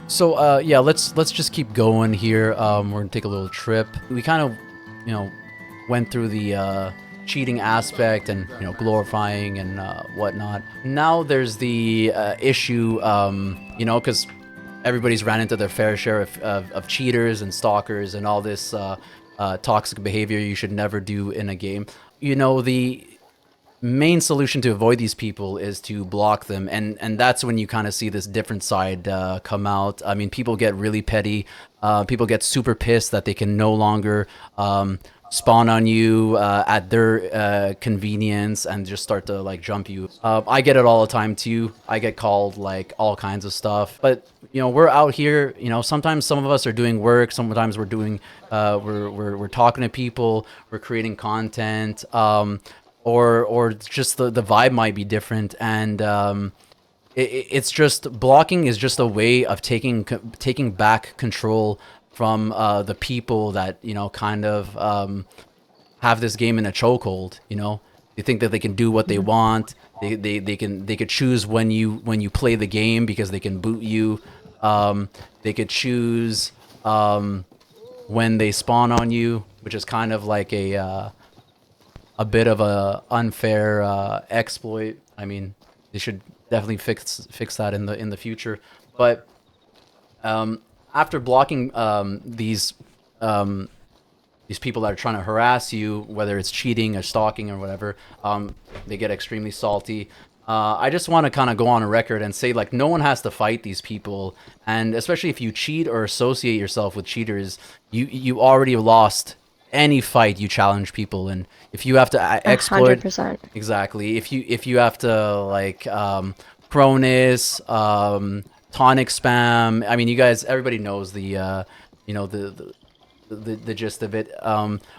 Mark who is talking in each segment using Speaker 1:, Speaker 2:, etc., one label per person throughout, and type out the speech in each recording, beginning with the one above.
Speaker 1: So yeah, let's just keep going here. We're gonna take a little trip. We kind of, you know, went through the cheating aspect and glorifying and whatnot. Now there's the issue, because everybody's ran into their fair share of cheaters and stalkers and all this toxic behavior you should never do in a game. The main solution to avoid these people is to block them, and that's when you kind of see this different side come out. I mean, people get really petty. People get super pissed that they can no longer spawn on you at their convenience and just start to like jump you. I get it all the time too. I get called like all kinds of stuff, but we're out here. Sometimes some of us are doing work. Sometimes we're doing we're talking to people. We're creating content. Or just the vibe might be different, and it's just blocking is just a way of taking back control from the people that kind of have this game in a chokehold. They think that they can do what they want. They could choose when you play the game because they can boot you. They could choose when they spawn on you, which is kind of like a bit of a unfair exploit. I mean, they should definitely fix that in the future. But after blocking these people that are trying to harass you, whether it's cheating or stalking or whatever, they get extremely salty. I just want to kind of go on a record and say, like, no one has to fight these people, and especially if you cheat or associate yourself with cheaters, you already lost any fight you challenge people in. If you have to exploit
Speaker 2: 100%.
Speaker 1: exactly, if you have to like Cronus, tonic spam. I mean, you guys, everybody knows the gist of it.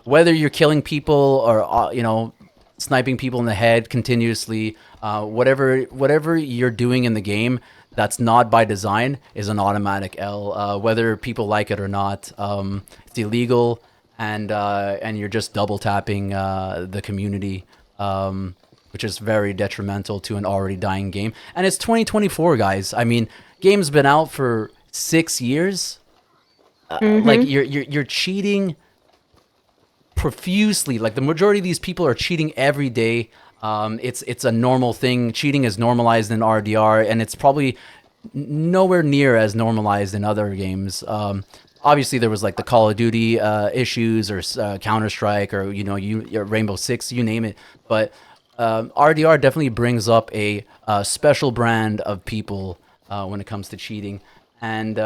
Speaker 1: Whether you're killing people or sniping people in the head continuously, whatever you're doing in the game that's not by design is an automatic L. Whether people like it or not, it's illegal, and you're just double tapping the community, which is very detrimental to an already dying game. And it's 2024, guys. I mean, game's been out for 6 years. Like
Speaker 2: Mm-hmm.
Speaker 1: you're cheating profusely. Like the majority of these people are cheating every day. It's a normal thing. Cheating is normalized in RDR, and it's probably nowhere near as normalized in other games. Obviously, there was like the Call of Duty issues, or Counter Strike, or your Rainbow Six, you name it. But RDR definitely brings up a special brand of people when it comes to cheating, and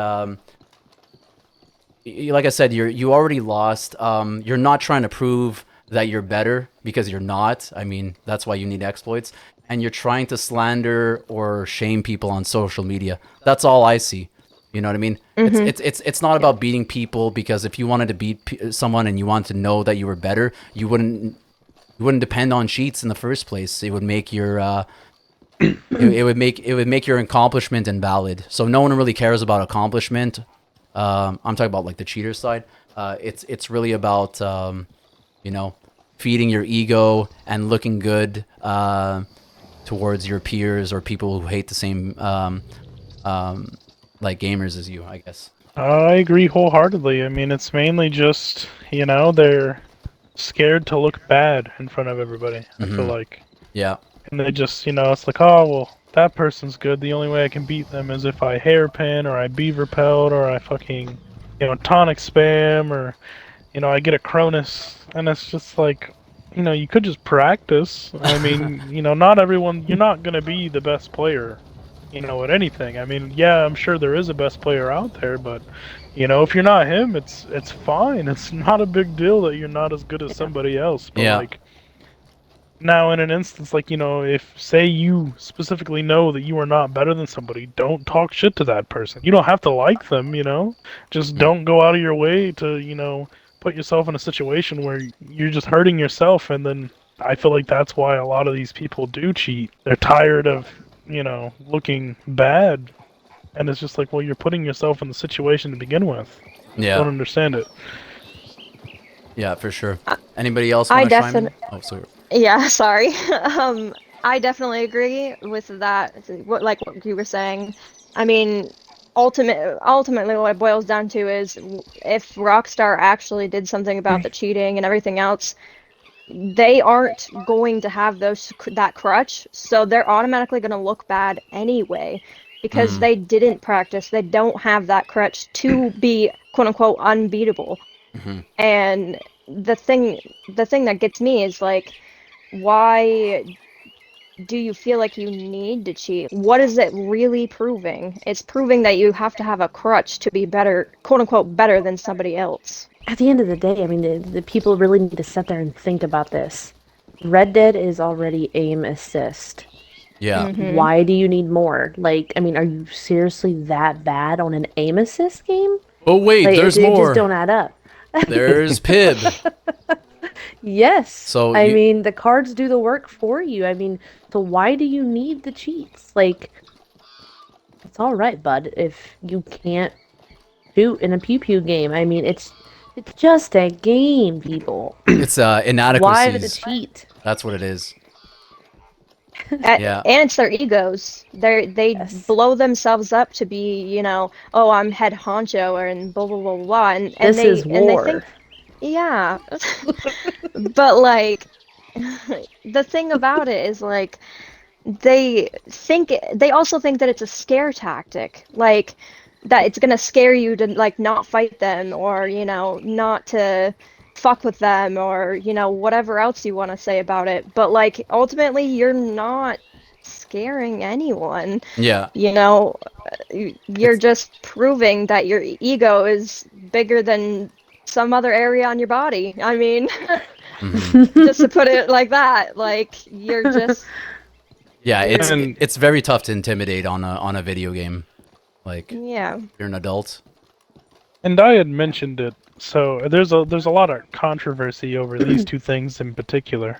Speaker 1: like I said, you already lost. You're not trying to prove that you're better because you're not. I mean, that's why you need exploits. And you're trying to slander or shame people on social media. That's all I see. You know what I mean?
Speaker 2: Mm-hmm.
Speaker 1: It's not about beating people, because if you wanted to beat someone and you want to know that you were better, you wouldn't depend on cheats in the first place. It would make your it would make your accomplishment invalid. So no one really cares about accomplishment. I'm talking about like the cheater side. It's really about you know feeding your ego and looking good towards your peers or people who hate the same like gamers as you, I guess.
Speaker 3: I agree wholeheartedly. I mean, it's mainly just, they're scared to look bad in front of everybody, I feel
Speaker 1: Mm-hmm.
Speaker 3: like.
Speaker 1: Yeah.
Speaker 3: And they just, it's like, oh, well, that person's good. The only way I can beat them is if I hairpin or I beaver pelt or I fucking, tonic spam or, I get a Cronus. And it's just like, you could just practice. I mean, not everyone, you're not going to be the best player, at anything. I mean, yeah, I'm sure there is a best player out there, but, if you're not him, it's fine. It's not a big deal that you're not as good as
Speaker 2: Yeah.
Speaker 3: somebody else. But,
Speaker 1: Yeah.
Speaker 3: like, now, in an instance, like, if, say, you specifically know that you are not better than somebody, don't talk shit to that person. You don't have to like them, Just
Speaker 1: Mm.
Speaker 3: don't go out of your way to, put yourself in a situation where you're just hurting yourself. And then I feel like that's why a lot of these people do cheat. They're tired of, looking bad. And it's just like, well, you're putting yourself in the situation to begin with.
Speaker 1: Yeah.
Speaker 3: Don't understand it.
Speaker 1: Yeah, for sure.
Speaker 2: I,
Speaker 1: Anybody else
Speaker 2: I
Speaker 1: want to chime in?
Speaker 2: definitely,
Speaker 1: Oh, sorry.
Speaker 2: yeah, sorry. I definitely agree with that. Like what you were saying. I mean, ultimately what it boils down to is if Rockstar actually did something about the cheating and everything else, they aren't going to have that crutch, so they're automatically going to look bad anyway because
Speaker 1: Mm-hmm.
Speaker 2: they didn't practice. They don't have that crutch to be quote unquote unbeatable.
Speaker 1: Mm-hmm.
Speaker 2: And the thing that gets me is like, why do you feel like you need to cheat? What is it really proving? It's proving that you have to have a crutch to be better, quote unquote, better than somebody else.
Speaker 4: At the end of the day, I mean, the people really need to sit there and think about this. Red Dead is already aim assist.
Speaker 1: Yeah.
Speaker 2: Mm-hmm.
Speaker 4: Why do you need more? Like, I mean, are you seriously that bad on an aim assist game?
Speaker 1: But wait,
Speaker 4: Like,
Speaker 1: there's
Speaker 4: it just
Speaker 1: more.
Speaker 4: don't add up.
Speaker 1: There's Pib.
Speaker 4: Yes.
Speaker 1: So
Speaker 4: I
Speaker 1: you,
Speaker 4: mean, the cards do the work for you. I mean, so why do you need the cheats? Like, it's all right, bud, if you can't shoot in a pew pew game. I mean, it's just a game, people.
Speaker 1: it's
Speaker 4: Why the
Speaker 1: inadequacies.
Speaker 4: cheat?
Speaker 1: That's what it is.
Speaker 2: And
Speaker 1: Yeah.
Speaker 2: it's their egos. They
Speaker 4: Yes.
Speaker 2: blow themselves up to be, oh, I'm head honcho or and blah blah blah blah, blah. And
Speaker 4: This is
Speaker 2: they
Speaker 4: war.
Speaker 2: think, yeah. But like the thing about it is like they also think that it's a scare tactic, like that it's gonna scare you to like not fight them or not to fuck with them or whatever else you want to say about it. But like ultimately you're not scaring anyone.
Speaker 1: Yeah.
Speaker 2: You know, you're
Speaker 1: It's
Speaker 2: just proving that your ego is bigger than some other area on your body. I mean,
Speaker 1: mm-hmm.
Speaker 2: just to put it like that, like you're just
Speaker 1: Yeah, it's
Speaker 2: you're
Speaker 3: And
Speaker 1: it's very tough to intimidate on a video game. Like
Speaker 2: yeah.
Speaker 1: if you're an adult.
Speaker 3: I had mentioned it, so there's a lot of controversy over these two things in particular.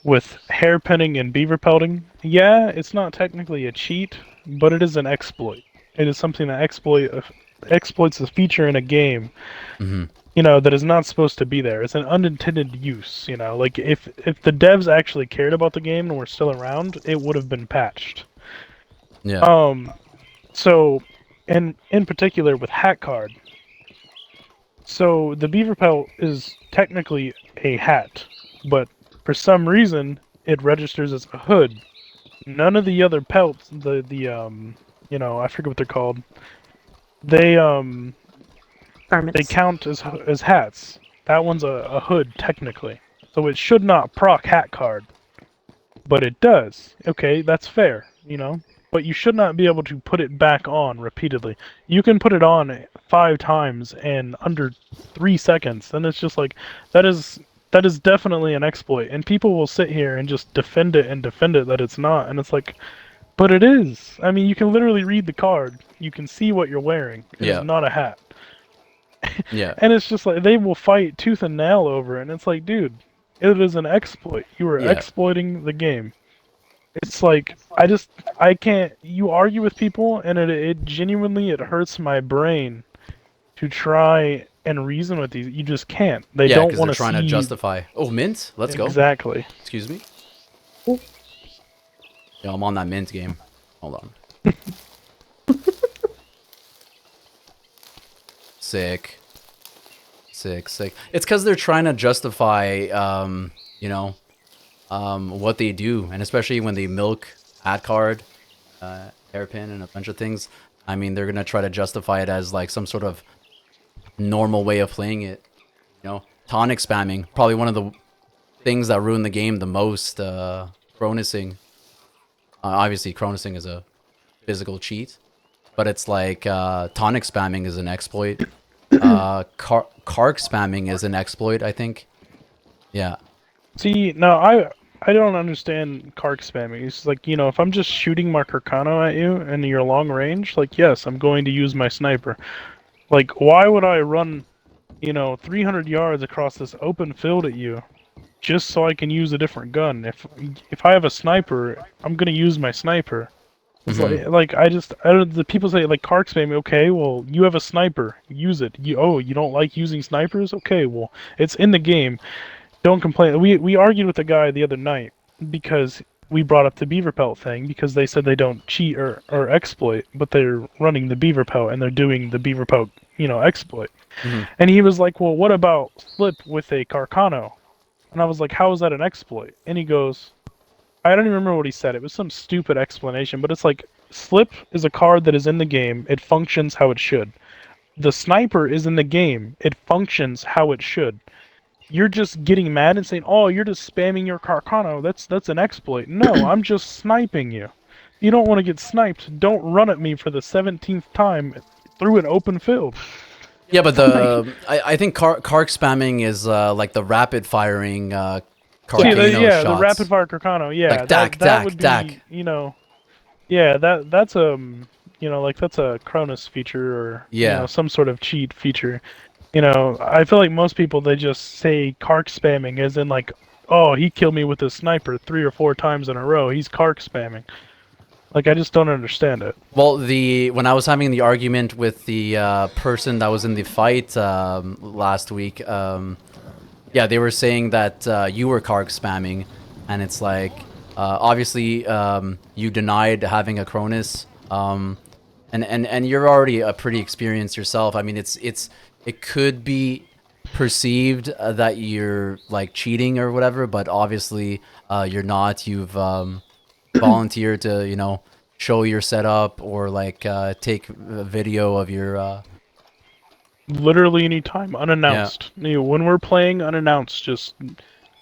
Speaker 3: With hairpinning and beaver pelting, yeah, it's not technically a cheat, but it is an exploit. It is something that exploits a feature in a game,
Speaker 1: Mm-hmm.
Speaker 3: that is not supposed to be there. It's an unintended use, Like if the devs actually cared about the game and were still around, it would have been patched.
Speaker 1: Yeah.
Speaker 3: Um, so, in particular with hat card, so the beaver pelt is technically a hat, but for some reason it registers as a hood. None of the other pelts, I forget what they're called. They they
Speaker 4: Garments.
Speaker 3: count as hats. That one's a hood technically, so it should not proc hat card, but it does. Okay, that's fair, But you should not be able to put it back on repeatedly. You can put it on 5 times in under 3 seconds, and it's just like that is definitely an exploit. And people will sit here and just defend it and defend it that it's not, and it's like, but it is. I mean, you can literally read the card. You can see what you're wearing. It is
Speaker 1: Yeah.
Speaker 3: not a hat.
Speaker 1: Yeah.
Speaker 3: And it's just like they will fight tooth and nail over it, and it's like, dude, it is an exploit. You are
Speaker 1: Yeah.
Speaker 3: exploiting the game. It's like I can't. You argue with people, and it genuinely it hurts my brain to try and reason with these. You just can't. They
Speaker 1: Yeah,
Speaker 3: don't
Speaker 1: because they're
Speaker 3: want to
Speaker 1: trying to
Speaker 3: see
Speaker 1: justify. Oh, mint. Let's go.
Speaker 3: exactly.
Speaker 1: Excuse me.
Speaker 4: Ooh.
Speaker 1: Yo, I'm on that mint game. Hold on. Sick. Sick. Sick. It's because they're trying to justify, what they do, and especially when they milk ad card, hairpin, and a bunch of things. I mean, they're gonna try to justify it as like some sort of normal way of playing it. Tonic spamming, probably one of the things that ruin the game the most. Chronusing. Obviously, chronusing is a physical cheat, but it's like tonic spamming is an exploit. Kark spamming is an exploit, I think. Yeah.
Speaker 3: See, no, I don't understand Kark spamming. It's like, if I'm just shooting my Carcano at you and you're long range, like, yes, I'm going to use my sniper. Like, why would I run, 300 yards across this open field at you just so I can use a different gun? If I have a sniper, I'm gonna use my sniper. It's
Speaker 1: Hmm.
Speaker 3: like I don't. The people say like Kark spamming. Okay, well, you have a sniper, use it. You don't like using snipers? Okay, well, it's in the game. Don't complain. We argued with a guy the other night because we brought up the beaver pelt thing because they said they don't cheat or exploit, but they're running the beaver pelt and they're doing the beaver pelt, exploit.
Speaker 1: Hmm.
Speaker 3: And he was like, "Well, what about Slip with a Carcano?" And I was like, "How is that an exploit?" And he goes, I don't even remember what he said. It was some stupid explanation, but it's like Slip is a card that is in the game. It functions how it should. The sniper is in the game. It functions how it should. You're just getting mad and saying, "Oh, you're just spamming your Carcano. That's an exploit." No, I'm just sniping you. You don't want to get sniped. Don't run at me for the 17th time through an open field.
Speaker 1: Yeah, but I think Kark spamming is like the rapid firing
Speaker 3: See,
Speaker 1: Carcano
Speaker 3: the rapid
Speaker 1: shots.
Speaker 3: fire Carcano. Yeah,
Speaker 1: Like Dak,
Speaker 3: that
Speaker 1: Dak,
Speaker 3: would
Speaker 1: Dak.
Speaker 3: be, yeah, that's like that's a Cronus feature or
Speaker 1: Yeah.
Speaker 3: some sort of cheat feature. I feel like most people they just say Kark spamming as in like, oh, he killed me with a sniper 3 or 4 times in a row. He's Kark spamming. Like I just don't understand it.
Speaker 1: Well, when I was having the argument with the person that was in the fight last week, yeah, they were saying that you were Kark spamming, and it's like obviously you denied having a Cronus, and you're already a pretty experienced yourself. I mean, it could be perceived that you're like cheating or whatever, but obviously you're not. You've volunteered to show your setup or like take a video of your
Speaker 3: Literally anytime,
Speaker 1: yeah.
Speaker 3: unannounced. When we're playing unannounced, just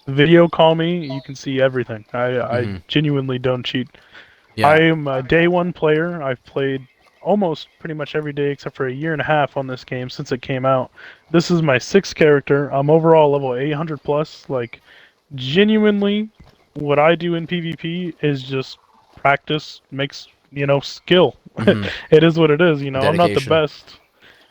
Speaker 3: video call me. You can see everything. I
Speaker 1: Hmm.
Speaker 3: genuinely don't cheat. I
Speaker 1: Yeah.
Speaker 3: am a day one player. I've played almost pretty much every day except for a year and a half on this game since it came out. This is my sixth character. I'm overall level 800 plus. Like, genuinely, what I do in PvP is just practice makes, skill.
Speaker 1: Hmm.
Speaker 3: It is what it is. I'm not the
Speaker 1: Dedication.
Speaker 3: best.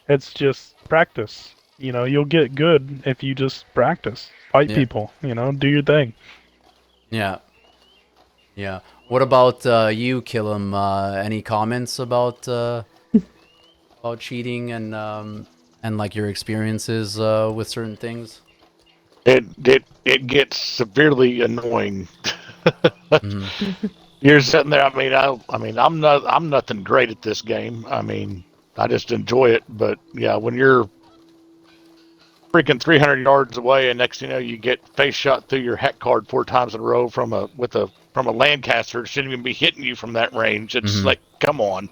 Speaker 3: It's just practice. You'll get good if you just practice. Fight
Speaker 1: Yeah.
Speaker 3: people, do your thing.
Speaker 1: Yeah. Yeah. What about you, Killam? Any comments about cheating and like your experiences with certain things?
Speaker 5: It gets severely annoying.
Speaker 1: Hmm.
Speaker 5: You're sitting there. I mean, I'm nothing great at this game. I mean, I just enjoy it. But yeah, when you're freaking 300 yards away, and next thing you know, you get face shot through your heck card 4 times in a row from a Lancaster. It shouldn't even be hitting you from that range. It's
Speaker 1: Hmm.
Speaker 5: like, come on.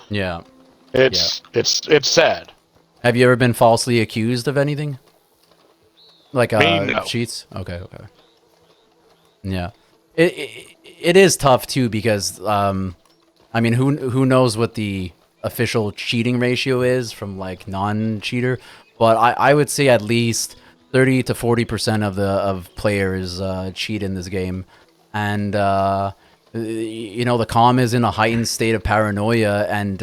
Speaker 1: Yeah. Yeah.
Speaker 5: It's sad.
Speaker 1: Have you ever been falsely accused of anything? Like
Speaker 5: Me, no.
Speaker 1: cheats? Okay, okay. Yeah. It is tough too because I mean who knows what the official cheating ratio is from like non-cheater, but I would say at least 30 to 40% of players cheat in this game. And the calm is in a heightened state of paranoia, and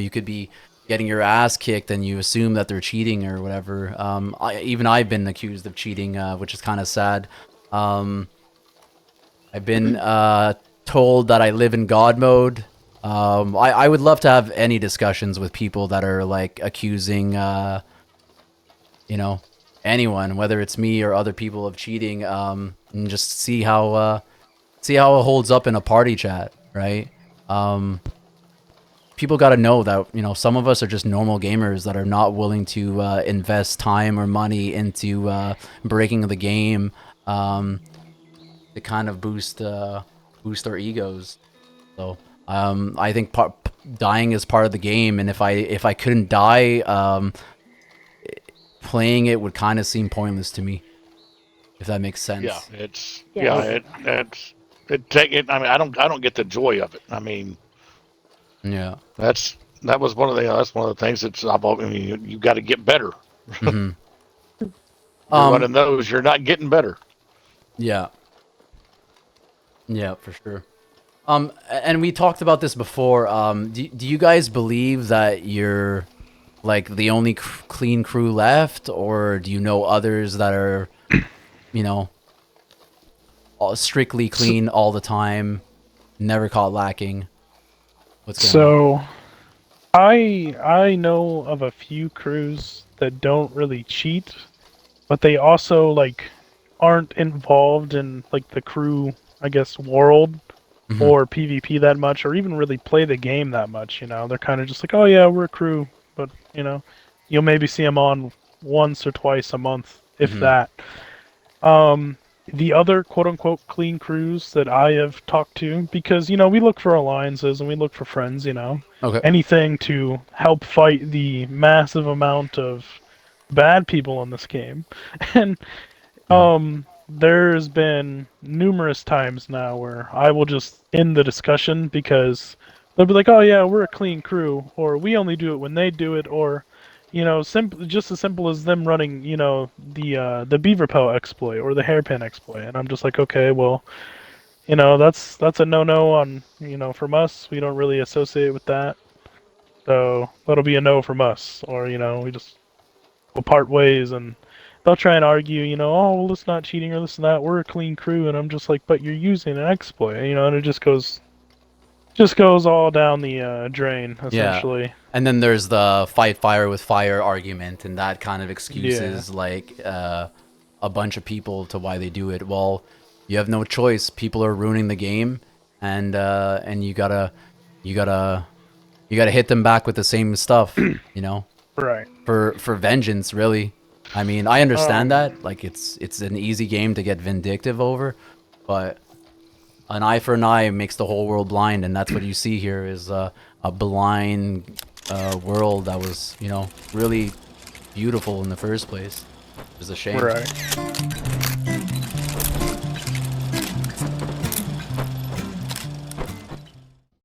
Speaker 1: you could be getting your ass kicked and you assume that they're cheating or whatever. Even I've been accused of cheating, which is kind of sad. Um, I've been told that I live in God mode. I would love to have any discussions with people that are like accusing, you know, anyone, whether it's me or other people, of cheating, and just see how it holds up in a party chat, right? Um, People got to know that some of us are just normal gamers that are not willing to invest time or money into breaking the game. To kind of boost our egos. So I think dying is part of the game, and if I couldn't die, playing it would kind of seem pointless to me. If that makes
Speaker 5: Yeah,
Speaker 1: sense.
Speaker 5: it's yeah,
Speaker 4: Yes.
Speaker 5: it take it. I mean, I don't get the joy of it. I mean,
Speaker 1: Yeah.
Speaker 5: that was one of the things that's I mean, you got to get better.
Speaker 1: Hmm.
Speaker 5: You're
Speaker 1: Um.
Speaker 5: running those, you're not getting better.
Speaker 1: Yeah. Yeah, for sure. And we talked about this before. Do you guys believe that you're like the only clean crew left, or do you know others that are, you know, strictly
Speaker 3: So,
Speaker 1: clean all the time, never caught lacking? What's going on?
Speaker 3: so I know of a few crews that don't really cheat, but they also like aren't involved in like the crew I guess, world
Speaker 1: Mhm.
Speaker 3: or PvP that much, or even really play the game that much. You know, they're kind of just like, oh yeah, we're a crew, but you know, you'll maybe see them on once or twice a month, if
Speaker 1: Mhm.
Speaker 3: that. The other quote unquote clean crews that I have talked to, because you know we look for alliances and we look for friends, you know,
Speaker 1: Okay.
Speaker 3: anything to help fight the massive amount of bad people in this game, and there's been numerous times now where I will just end the discussion because they'll be like, "Oh yeah, we're a clean crew," or "We only do it when they do it," or you know, just as simple as them running, you know, the beaver pelt exploit or the hairpin exploit, and I'm just like, okay, well, you know, that's a no-no on, you know, from us. We don't really associate with that, so that'll be a no from us, or you know, we just will part ways and they'll try and argue, you know, oh well it's not cheating or this and that, we're a clean crew, and I'm just like, but you're using an exploit, you know, and it just goes all down the drain
Speaker 1: Yeah.
Speaker 3: essentially.
Speaker 1: And then there's the fight fire with fire argument, and that kind of
Speaker 3: Yeah.
Speaker 1: excuses like a bunch of people to why they do it. Well, you have no choice. People are ruining the game, and you gotta you gotta hit them back with the same stuff. You know,
Speaker 3: Right.
Speaker 1: for vengeance, really. I mean, I understand
Speaker 3: Um
Speaker 1: that. Like, it's an easy game to get vindictive over, but an eye for an eye makes the whole world blind, and that's what you see here is a blind world that was, you know, really beautiful in the first place. It's a shame.
Speaker 3: right.